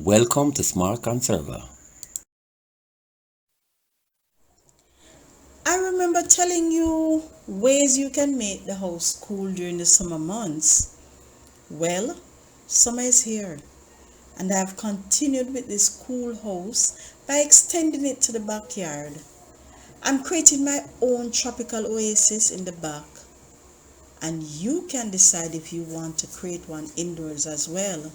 Welcome to Smart Conserver. I remember telling you ways you can make the house cool during the summer months. Well, summer is here, and I have continued with this cool house by extending it to the backyard. I'm creating my own tropical oasis in the back, and you can decide if you want to create one indoors as well.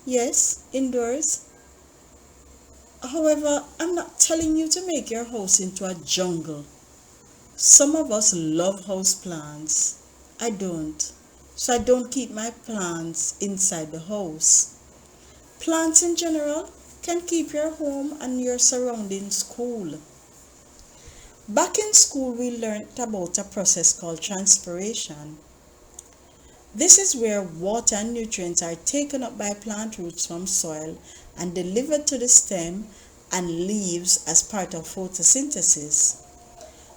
Yes, indoors. However, I'm not telling you to make your house into a jungle. Some of us love house plants. I don't. So I don't keep my plants inside the house. Plants in general can keep your home and your surroundings cool. Back in school, we learned about a process called transpiration. This is where water and nutrients are taken up by plant roots from soil and delivered to the stem and leaves as part of photosynthesis.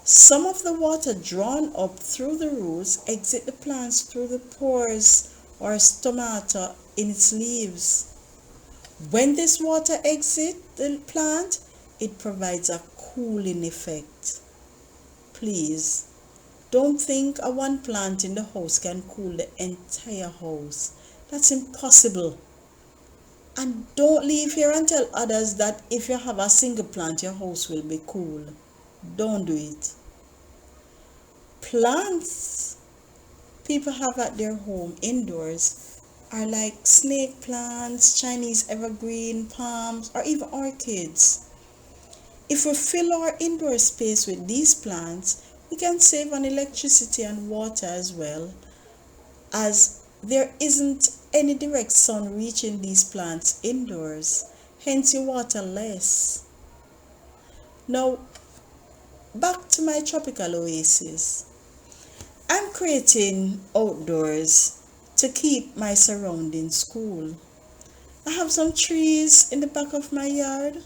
Some of the water drawn up through the roots exit the plants through the pores or stomata in its leaves. When this water exits the plant, it provides a cooling effect. Please, don't think a one plant in the house can cool the entire house. That's impossible. And don't leave here and tell others that if you have a single plant, your house will be cool. Don't do it. Plants people have at their home indoors are like snake plants, Chinese evergreen, palms, or even orchids. If we fill our indoor space with these plants, we can save on electricity and water as well, as there isn't any direct sun reaching these plants indoors, hence you water less. Now, back to my tropical oasis. I'm creating outdoors to keep my surroundings cool. I have some trees in the back of my yard.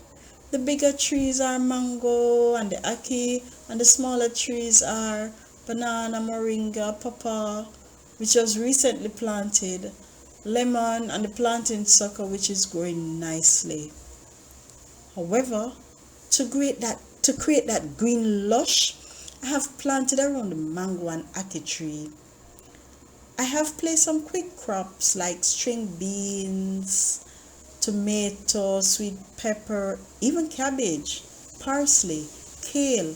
The bigger trees are mango and the ackee, and the smaller trees are banana, moringa, pawpaw, which was recently planted, lemon, and the plantain sucker, which is growing nicely. However, to create that green lush, I have planted around the mango and ackee tree. I have placed some quick crops like string beans, tomato, sweet pepper, even cabbage, parsley, kale,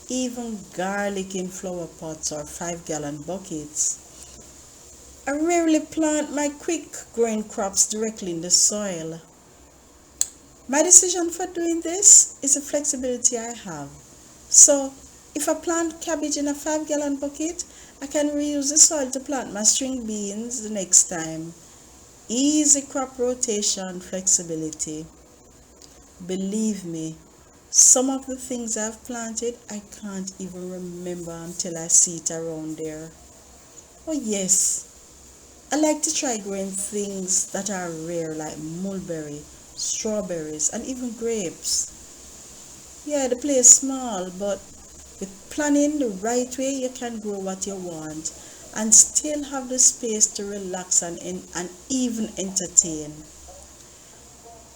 even garlic in flower pots or 5-gallon buckets. I rarely plant my quick growing crops directly in the soil. My decision for doing this is the flexibility I have. So, if I plant cabbage in a 5-gallon bucket, I can reuse the soil to plant my string beans the next time. Easy crop rotation flexibility. Believe me, some of the things I've planted I can't even remember until I see it around there. Oh yes, I like to try growing things that are rare like mulberry, strawberries, and even grapes. Yeah, the place is small, but with planning the right way, you can grow what you want and still have the space to relax and even entertain.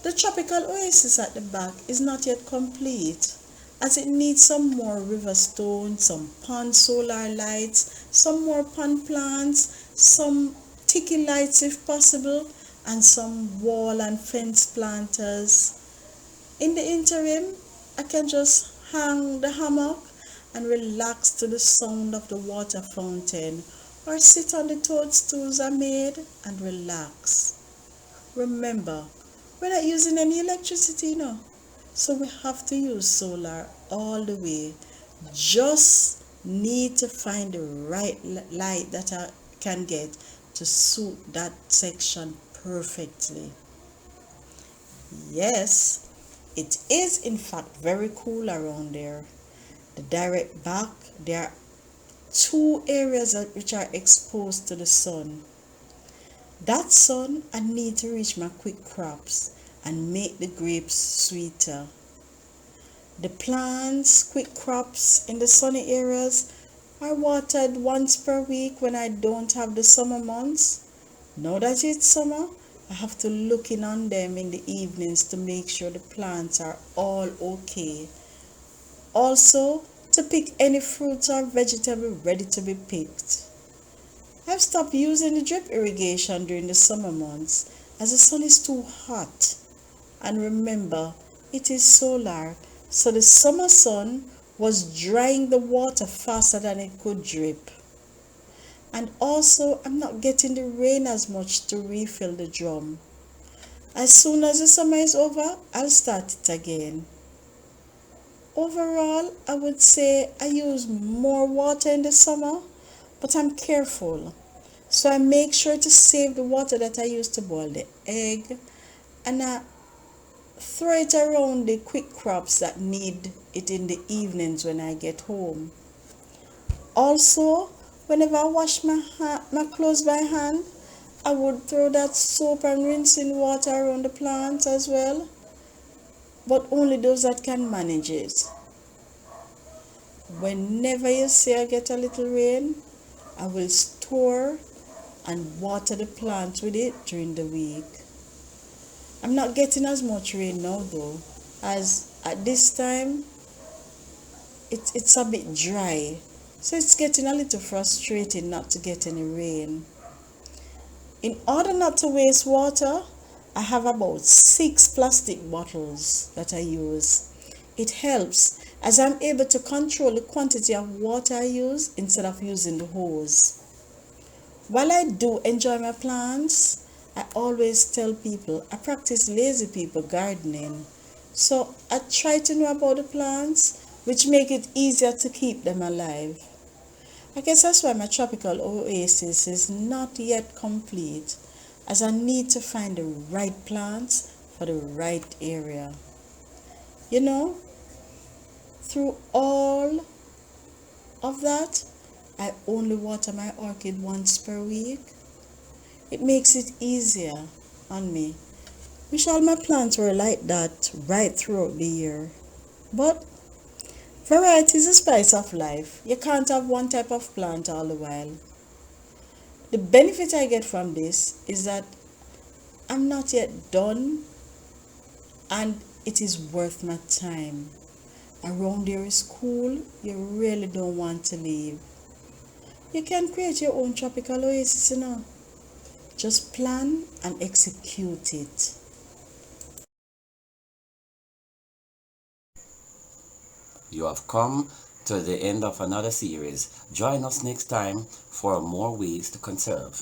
The tropical oasis at the back is not yet complete, as it needs some more river stones, some pond solar lights, some more pond plants, some tiki lights if possible, and some wall and fence planters. In the interim, I can just hang the hammock and relax to the sound of the water fountain or sit on the toadstools I made and relax. Remember, we're not using any electricity, no. So we have to use solar all the way. Just need to find the right light that I can get to suit that section perfectly. Yes, it is in fact very cool around there. The direct back, there are two areas which are exposed to the sun. That sun I need to reach my quick crops and make the grapes sweeter. The plants, quick crops in the sunny areas are watered once per week when I don't have the summer months. Now that it's summer, I have to look in on them in the evenings to make sure the plants are all okay. Also, to pick any fruits or vegetable ready to be picked. I've stopped using the drip irrigation during the summer months as the sun is too hot. And remember, it is solar, so the summer sun was drying the water faster than it could drip. And also, I'm not getting the rain as much to refill the drum. As soon as the summer is over, I'll start it again. Overall, I would say I use more water in the summer, but I'm careful. So I make sure to save the water that I use to boil the egg, and I throw it around the quick crops that need it in the evenings when I get home. Also, whenever I wash my clothes by hand, I would throw that soap and rinsing water around the plants as well, but only those that can manage it. Whenever you see I get a little rain, I will store and water the plants with it during the week. I'm not getting as much rain now though, as at this time it's a bit dry. So it's getting a little frustrating not to get any rain. In order not to waste water, I have about 6 plastic bottles that I use. It helps as I'm able to control the quantity of water I use instead of using the hose. While I do enjoy my plants, I always tell people I practice lazy people gardening. So I try to know about the plants, which make it easier to keep them alive. I guess that's why my tropical oasis is not yet complete, as I need to find the right plants for the right area. You know, through all of that, I only water my orchid once per week. It makes it easier on me. Wish all my plants were like that right throughout the year. But variety is the spice of life. You can't have one type of plant all the while. The benefit I get from this is that I'm not yet done and it is worth my time. Around here is cool, you really don't want to leave. You can create your own tropical oasis, you know. Just plan and execute it. You have come to the end of another series. Join us next time for more ways to conserve.